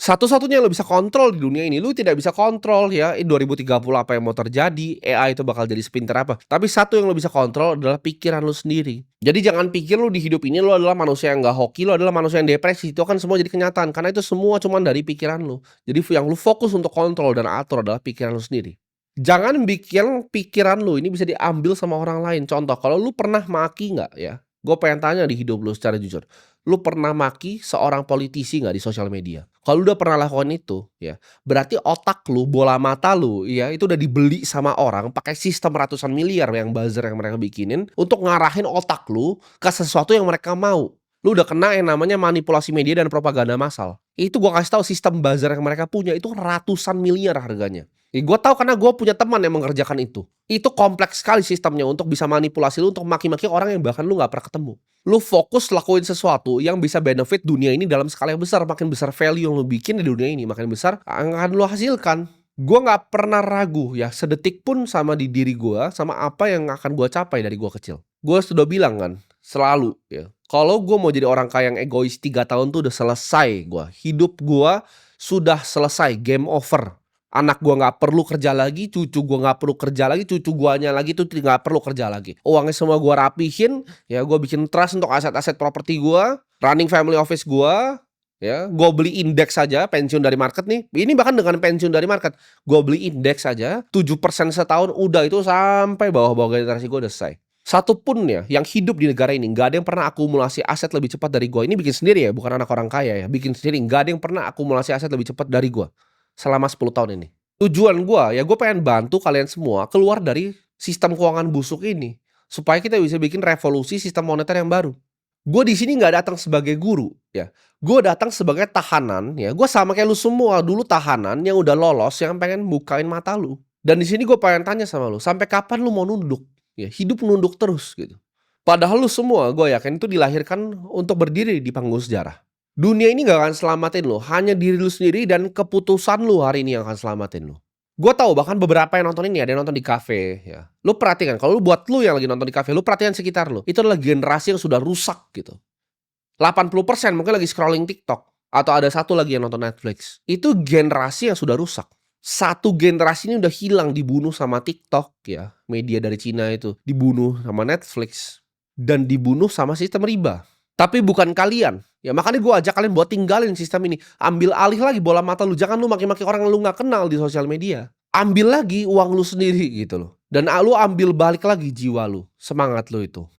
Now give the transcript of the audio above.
Satu-satunya yang lo bisa kontrol di dunia ini, lu tidak bisa kontrol ya 2030 apa yang mau terjadi, AI itu bakal jadi sepinter apa. Tapi satu yang lo bisa kontrol adalah pikiran lu sendiri. Jadi jangan pikir lu di hidup ini lu adalah manusia yang nggak hoki, lu adalah manusia yang depresi. Itu akan semua jadi kenyataan karena itu semua cuman dari pikiran lu. Jadi yang lu fokus untuk kontrol dan atur adalah pikiran lu sendiri. Jangan bikin pikiran lu ini bisa diambil sama orang lain. Contoh, kalau lu pernah maki nggak ya? Gue pengen tanya di hidup lu secara jujur. Lu pernah maki seorang politisi nggak di sosial media? Kalau lu udah pernah lakukan itu, ya, berarti otak lu, bola mata lu, ya, itu udah dibeli sama orang pakai sistem ratusan miliar yang buzzer yang mereka bikinin untuk ngarahin otak lu ke sesuatu yang mereka mau. Lu udah kena yang namanya manipulasi media dan propaganda massal. Itu gua kasih tahu sistem buzzer yang mereka punya itu ratusan miliar harganya. Gue tahu karena gue punya teman yang mengerjakan itu. Itu kompleks sekali sistemnya untuk bisa manipulasi lu untuk maki-maki orang yang bahkan lu nggak pernah ketemu. Lu fokus lakuin sesuatu yang bisa benefit dunia ini dalam skala yang besar. Makin besar value yang lu bikin di dunia ini, makin besar yang akan lu hasilkan. Gue nggak pernah ragu ya sedetik pun sama di diri gue, sama apa yang akan gue capai dari gue kecil. Gue sudah bilang kan, selalu ya. Kalau gue mau jadi orang kaya yang egois 3 tahun tuh udah selesai gue. Hidup gue sudah selesai, game over. Anak gua nggak perlu kerja lagi, cucu gua nggak perlu kerja lagi, cucu guanya lagi tuh nggak perlu kerja lagi. Uangnya semua gua rapihin, ya gua bikin trust untuk aset-aset properti gua, running family office gua, ya gua beli indeks saja pensiun dari market nih. Ini bahkan dengan pensiun dari market, gua beli indeks saja 7% setahun udah itu sampai bawah-bawah generasi gua udah selesai. Satu pun ya yang hidup di negara ini nggak ada yang pernah akumulasi aset lebih cepat dari gua. Ini bikin sendiri ya, bukan anak orang kaya ya, bikin sendiri. Nggak ada yang pernah akumulasi aset lebih cepat dari gua selama 10 tahun ini. Tujuan gua, ya gue pengen bantu kalian semua keluar dari sistem keuangan busuk ini, supaya kita bisa bikin revolusi sistem moneter yang baru. Gue di sini nggak datang sebagai guru, ya. Gue datang sebagai tahanan, ya. Gue sama kayak lu semua dulu tahanan yang udah lolos, yang pengen bukain mata lu. Dan di sini gue pengen tanya sama lu, sampai kapan lu mau nunduk? Ya, hidup nunduk terus gitu. Padahal lu semua, gue yakin itu dilahirkan untuk berdiri di panggung sejarah. Dunia ini gak akan selamatin lo, hanya diri lu sendiri dan keputusan lu hari ini yang akan selamatin lo. Gue tahu bahkan beberapa yang nonton ini ada yang nonton di kafe ya. Lu perhatikan kalau lu buat lu yang lagi nonton di kafe, lu perhatikan sekitar lu. Itu adalah generasi yang sudah rusak gitu. 80% mungkin lagi scrolling TikTok atau ada satu lagi yang nonton Netflix. Itu generasi yang sudah rusak. Satu generasi ini udah hilang dibunuh sama TikTok ya, media dari Cina itu, dibunuh sama Netflix dan dibunuh sama sistem riba. Tapi bukan kalian. Ya makanya gue ajak kalian buat tinggalin sistem ini. Ambil alih lagi bola mata lu. Jangan lu maki-maki orang yang lu gak kenal di sosial media. Ambil lagi uang lu sendiri gitu loh. Dan lu ambil balik lagi jiwa lu. Semangat lu itu.